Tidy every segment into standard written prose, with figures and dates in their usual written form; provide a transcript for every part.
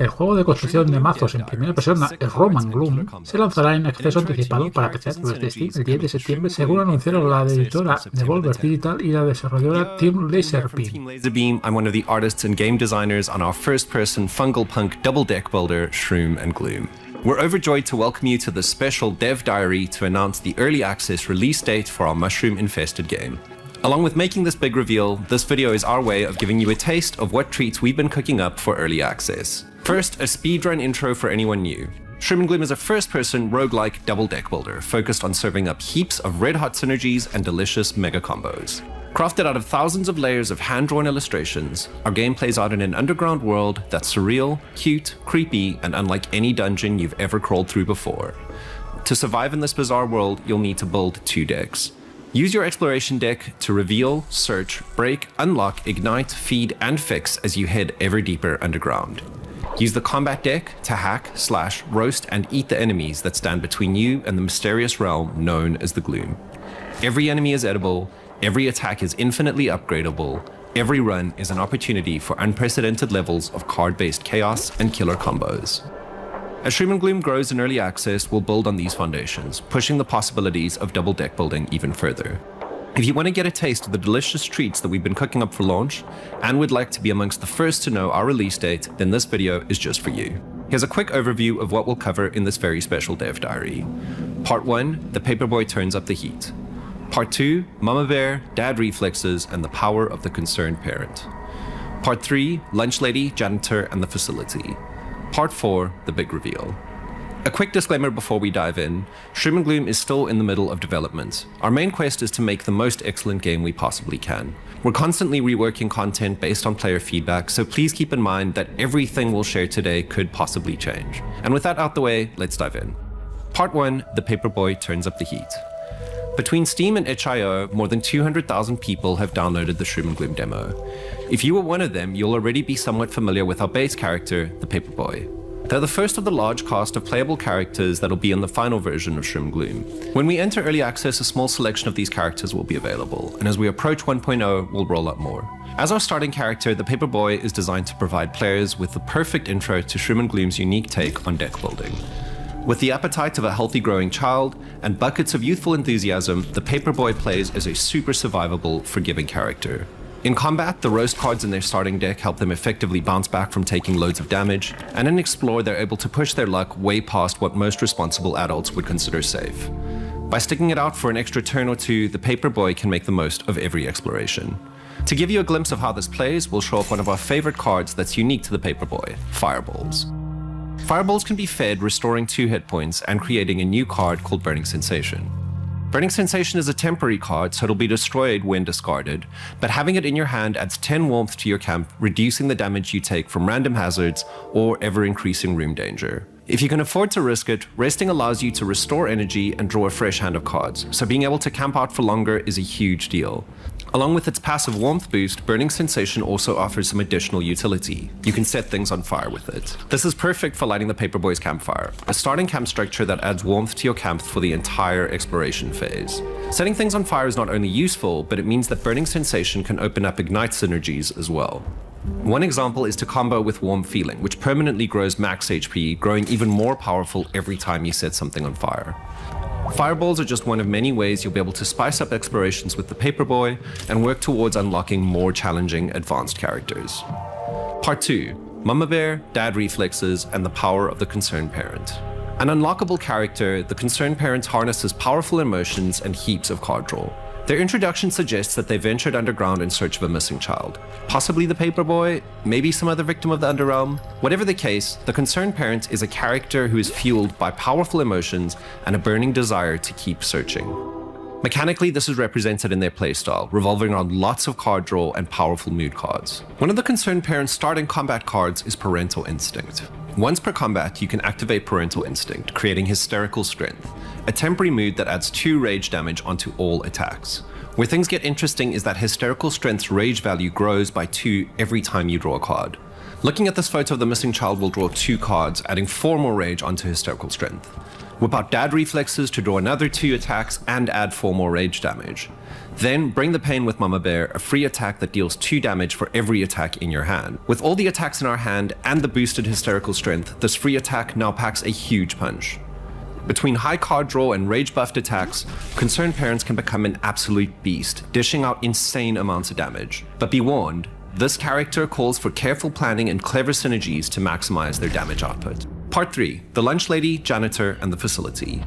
El juego de construcción de mazos en primera persona, Shroom and Gloom, se lanzará en acceso anticipado para PC desde Steam el 10 de septiembre, según anunciaron la editora Devolver Digital y la desarrolladora Team Laserbeam. I'm one of the artists and game designers on our first-person fungal punk double deck builder, Shroom and Gloom. We're overjoyed to welcome you to this special dev diary to announce the early access release date for our mushroom-infested game. Along with making this big reveal, this video is our way of giving you a taste of what treats we've been cooking up for early access. First, a speedrun intro for anyone new. Shroom and Gloom is a first-person roguelike double deck builder focused on serving up heaps of red-hot synergies and delicious mega combos. Crafted out of thousands of layers of hand-drawn illustrations, our game plays out in an underground world that's surreal, cute, creepy, and unlike any dungeon you've ever crawled through before. To survive in this bizarre world, you'll need to build 2 decks. Use your exploration deck to reveal, search, break, unlock, ignite, feed, and fix as you head ever deeper underground. Use the combat deck to hack, slash, roast, and eat the enemies that stand between you and the mysterious realm known as the Gloom. Every enemy is edible, every attack is infinitely upgradable, every run is an opportunity for unprecedented levels of card-based chaos and killer combos. As Shroom and Gloom grows in early access, we'll build on these foundations, pushing the possibilities of double deck building even further. If you want to get a taste of the delicious treats that we've been cooking up for launch, and would like to be amongst the first to know our release date, then this video is just for you. Here's a quick overview of what we'll cover in this very special dev diary. Part 1, the paperboy turns up the heat. Part 2, Mama Bear, Dad Reflexes, and the power of the concerned parent. Part 3, Lunch Lady, Janitor, and the facility. Part 4, the big reveal. A quick disclaimer before we dive in, Shroom and Gloom is still in the middle of development. Our main quest is to make the most excellent game we possibly can. We're constantly reworking content based on player feedback, so please keep in mind that everything we'll share today could possibly change. And with that out the way, let's dive in. Part 1, the paperboy turns up the heat. Between Steam and itch.io, more than 200,000 people have downloaded the Shroom and Gloom demo. If you were one of them, you'll already be somewhat familiar with our base character, the paperboy. They're the first of the large cast of playable characters that'll be in the final version of Shroom and Gloom. When we enter early access, a small selection of these characters will be available, and as we approach 1.0, we'll roll out more. As our starting character, the paperboy is designed to provide players with the perfect intro to Shroom and Gloom's unique take on deck building. With the appetite of a healthy growing child and buckets of youthful enthusiasm, the paperboy plays as a super survivable, forgiving character. In combat, the roast cards in their starting deck help them effectively bounce back from taking loads of damage, and in Explore they're able to push their luck way past what most responsible adults would consider safe. By sticking it out for an extra turn or two, the paperboy can make the most of every exploration. To give you a glimpse of how this plays, we'll show off one of our favorite cards that's unique to the paperboy, Fireballs. Fireballs can be fed, restoring 2 hit points and creating a new card called Burning Sensation. Burning Sensation is a temporary card, so it'll be destroyed when discarded, but having it in your hand adds 10 warmth to your camp, reducing the damage you take from random hazards or ever-increasing room danger. If you can afford to risk it, resting allows you to restore energy and draw a fresh hand of cards, so being able to camp out for longer is a huge deal. Along with its passive warmth boost, Burning Sensation also offers some additional utility. You can set things on fire with it. This is perfect for lighting the paperboy's campfire, a starting camp structure that adds warmth to your camp for the entire exploration phase. Setting things on fire is not only useful, but it means that Burning Sensation can open up ignite synergies as well. One example is to combo with Warm Feeling, which permanently grows max HP, growing even more powerful every time you set something on fire. Fireballs are just one of many ways you'll be able to spice up explorations with the paperboy and work towards unlocking more challenging advanced characters. Part 2, Mama Bear, Dad Reflexes, and the power of the concerned parent. An unlockable character, the concerned parent harnesses powerful emotions and heaps of card draw. Their introduction suggests that they ventured underground in search of a missing child. Possibly the paperboy, maybe some other victim of the Underrealm. Whatever the case, the concerned parent is a character who is fueled by powerful emotions and a burning desire to keep searching. Mechanically, this is represented in their playstyle, revolving around lots of card draw and powerful mood cards. One of the concerned parent's starting combat cards is Parental Instinct. Once per combat, you can activate Parental Instinct, creating Hysterical Strength, a temporary mood that adds 2 rage damage onto all attacks. Where things get interesting is that Hysterical Strength's rage value grows by 2 every time you draw a card. Looking at this photo of the missing child will draw 2 cards, adding 4 more rage onto Hysterical Strength. Whip out dad reflexes to draw another 2 attacks and add 4 more rage damage. Then bring the pain with Mama Bear, a free attack that deals 2 damage for every attack in your hand. With all the attacks in our hand and the boosted hysterical strength, this free attack now packs a huge punch. Between high card draw and rage buffed attacks, Concerned Parents can become an absolute beast, dishing out insane amounts of damage. But be warned, this character calls for careful planning and clever synergies to maximize their damage output. Part 3, the Lunch Lady, Janitor, and the Facility.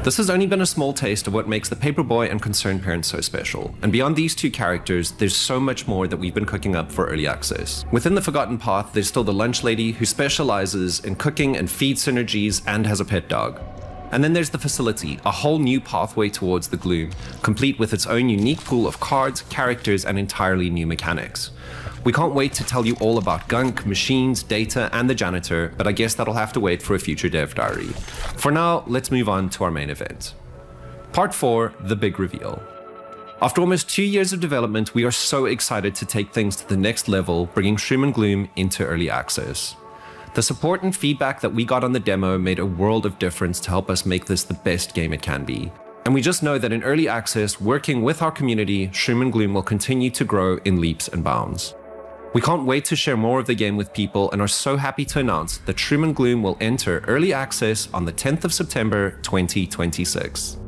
This has only been a small taste of what makes the Paperboy and Concerned Parents so special, and beyond these 2 characters, there's so much more that we've been cooking up for early access. Within the Forgotten Path, there's still the Lunch Lady, who specializes in cooking and feed synergies and has a pet dog. And then there's the Facility, a whole new pathway towards the Gloom, complete with its own unique pool of cards, characters, and entirely new mechanics. We can't wait to tell you all about Gunk, machines, data, and the Janitor, but I guess that'll have to wait for a future dev diary. For now, let's move on to our main event. Part 4, the big reveal. After almost 2 years of development, we are so excited to take things to the next level, bringing Shroom and Gloom into early access. The support and feedback that we got on the demo made a world of difference to help us make this the best game it can be. And we just know that in early access, working with our community, Shroom and Gloom will continue to grow in leaps and bounds. We can't wait to share more of the game with people and are so happy to announce that Shroom and Gloom will enter early access on the 10th of September 2026.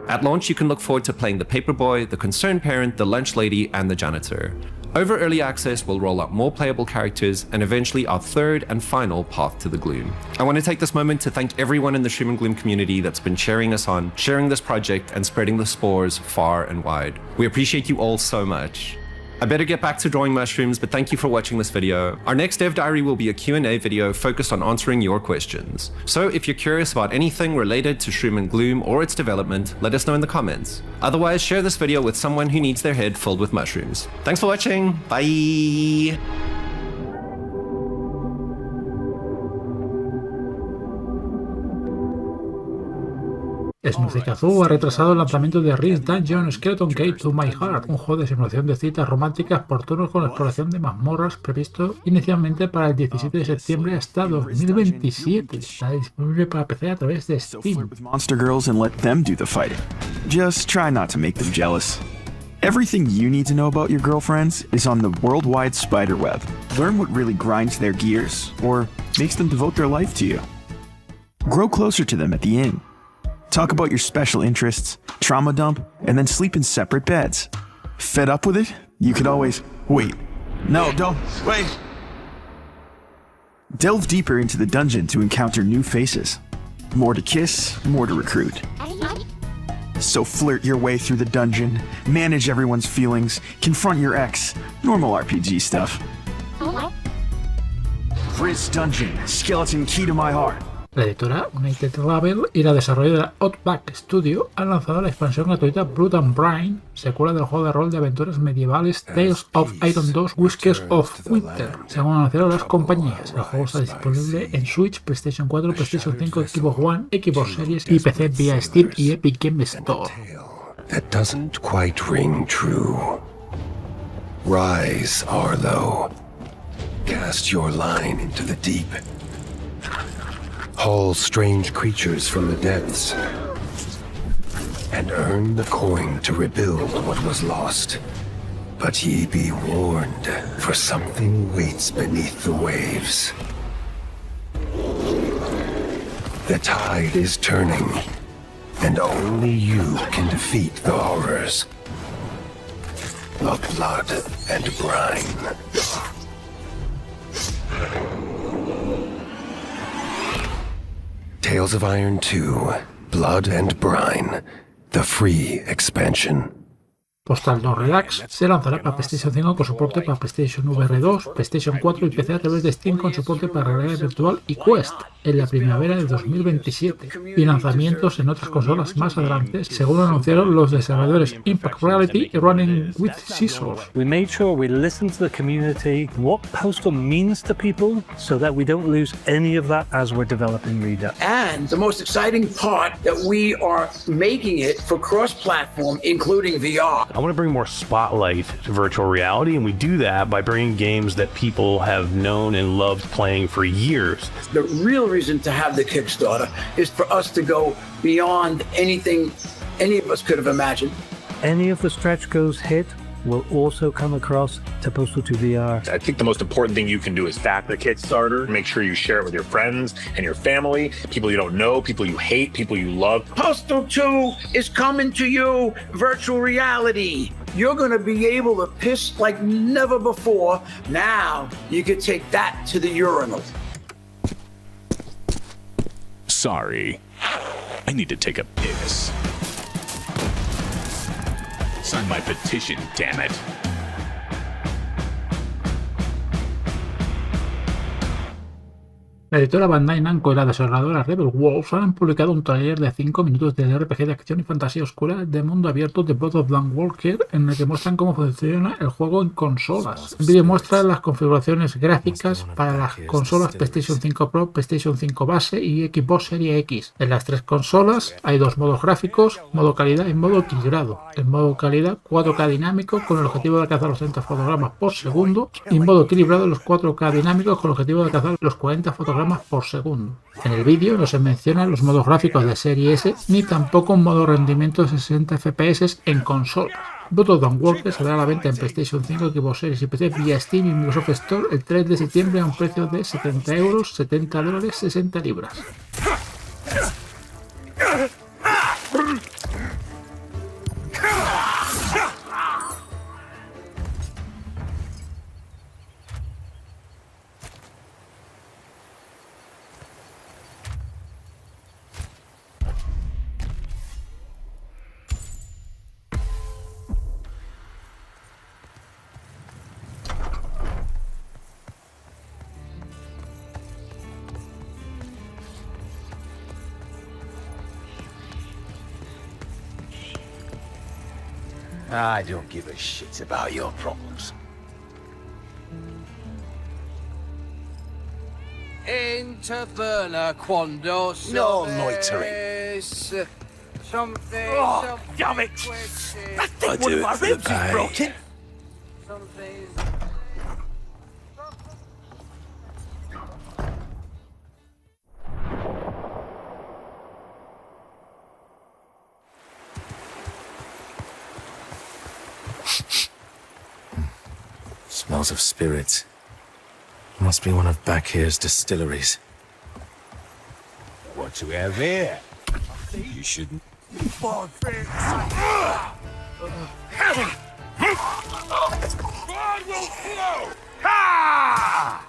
At launch, you can look forward to playing the Paperboy, the Concerned Parent, the Lunch Lady, and the Janitor. Over early access, we'll roll out more playable characters and eventually our 3rd and final path to the Gloom. I want to take this moment to thank everyone in the Shroom and Gloom community that's been cheering us on, sharing this project, and spreading the spores far and wide. We appreciate you all so much. I better get back to drawing mushrooms, but thank you for watching this video. Our next dev diary will be a Q&A video focused on answering your questions. So if you're curious about anything related to Shroom and Gloom or its development, let us know in the comments. Otherwise, share this video with someone who needs their head filled with mushrooms. Thanks for watching. Bye! Snuzikazu ha retrasado el lanzamiento de Rizz Dungeon Skeleton Gate to My Heart, un juego de simulación de citas románticas por turnos con exploración de mazmorras previsto inicialmente para el 17 de septiembre hasta 2027. Está disponible para PC a través de Steam. Monster girls and let them do the fighting. Just try not to make them jealous. Everything you need to know about your girlfriends is on the worldwide spiderweb. Learn what really grinds their gears or makes them devote their life to you. Grow closer to them at the inn. Talk about your special interests, trauma dump, and then sleep in separate beds. Fed up with it? You could always... Wait. No, don't. Wait. Delve deeper into the dungeon to encounter new faces. More to kiss, more to recruit. So flirt your way through the dungeon, manage everyone's feelings, confront your ex. Normal RPG stuff. Rizz Dungeon, Skeleton Key to My Heart. La editora United Label y la desarrolladora Outback Studio han lanzado la expansión gratuita Blood and Brine, secuela del juego de rol de aventuras medievales Tales of Iron 2 Whiskers of Winter, según anunciaron las compañías. El juego está disponible en Switch, PlayStation 4, PlayStation 5, Xbox One, Xbox Series y PC vía Steam y Epic Game Store. That doesn't quite ring true. Rise, Arlo. Cast your line into the deep. Haul strange creatures from the depths, and earn the coin to rebuild what was lost. But ye be warned, for something waits beneath the waves. The tide is turning, and only you can defeat the horrors of blood and brine. Tales of Iron 2, Blood and Brine, the free expansion. POSTAL 2 Redux se lanzará para PlayStation 5 con soporte para PlayStation VR 2, PlayStation 4 y PC a través de Steam con soporte para realidad virtual y Quest en la primavera de 2027 y lanzamientos en otras consolas más adelante, según anunciaron los desarrolladores Impact Reality y Running with Scissors. We made sure we listened to the community, what POSTAL means to people, so that we don't lose any of that as we're developing Redux. And the most exciting part, that we are making it for cross-platform, including VR. I want to bring more spotlight to virtual reality, and we do that by bringing games that people have known and loved playing for years. The real reason to have the Kickstarter is for us to go beyond anything any of us could have imagined. Any of the stretch goals hit will also come across to Postal 2 VR. I think the most important thing you can do is back the Kickstarter. Make sure you share it with your friends and your family, people you don't know, people you hate, people you love. Postal 2 is coming to you, virtual reality. You're going to be able to piss like never before. Now you can take that to the urinal. Sorry, I need to take a piss. Sign my petition, damn it. La editora Bandai Namco y la desarrolladora Rebel Wolves han publicado un tráiler de 5 minutos del RPG de acción y fantasía oscura de mundo abierto de Dawnwalker, en el que muestran cómo funciona el juego en consolas. El vídeo muestra las configuraciones gráficas para las consolas PlayStation 5 Pro, PlayStation 5 base y Xbox Series X. En las tres consolas hay dos modos gráficos, modo calidad y modo equilibrado. En modo calidad 4K dinámico con el objetivo de alcanzar los 30 fotogramas por segundo y en modo equilibrado los 4K dinámicos con el objetivo de alcanzar los 40 fotogramas por segundo. En el vídeo no se mencionan los modos gráficos de serie S ni tampoco un modo rendimiento de 60 FPS en consolas. Dawnwalker saldrá a la venta en PlayStation 5, Xbox Series y PC vía Steam y Microsoft Store el 3 de septiembre a un precio de 70 euros, 70 dólares, 60 libras. I don't give a shit about your problems. Interferna quando No loitering. Something. Oh, damn it! I think one of my ribs is broken. Something. Smells of spirits. Must be one of back here's distilleries. What do we have here? You shouldn't. Blood will flow! Ha!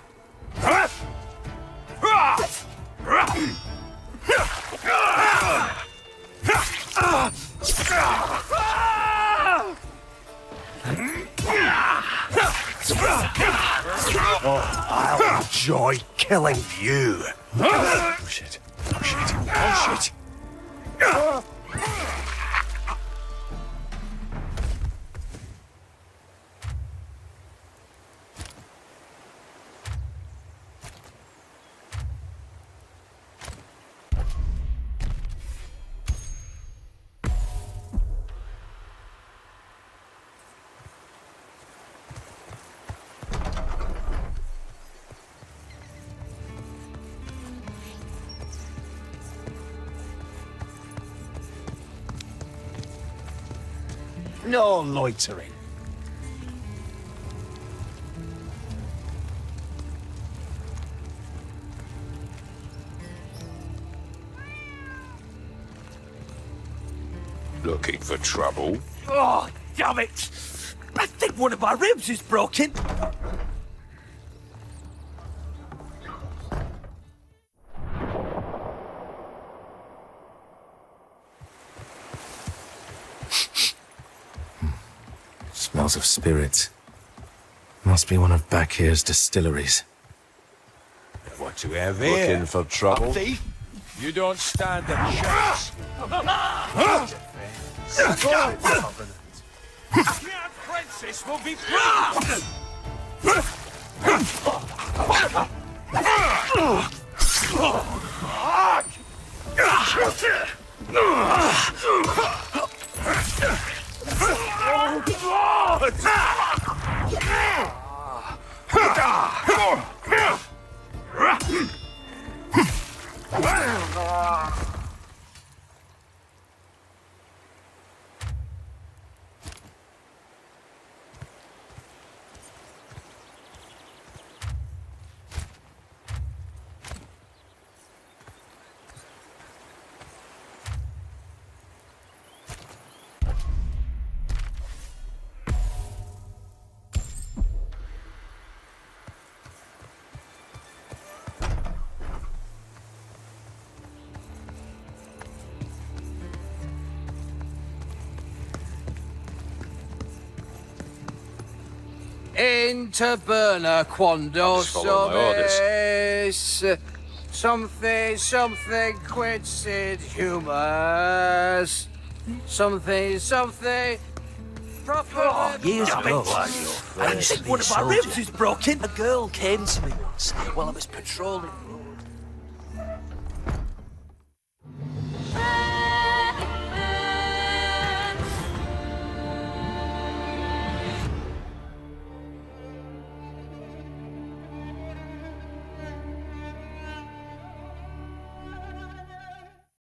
Oh, I'll enjoy killing you. Oh shit. Oh shit. Oh shit. No loitering. Looking for trouble? Oh, damn it! I think one of my ribs is broken. Smells of spirits. Must be one of back here's distilleries. What do we have here? Looking for trouble? A thief? You don't stand a chance. Princess will be proud. Into burner quando Just follow my orders. something quinsid humors. Something proper. Years ago, I think one of my ribs is broken. A girl came to me once while I was patrolling the road.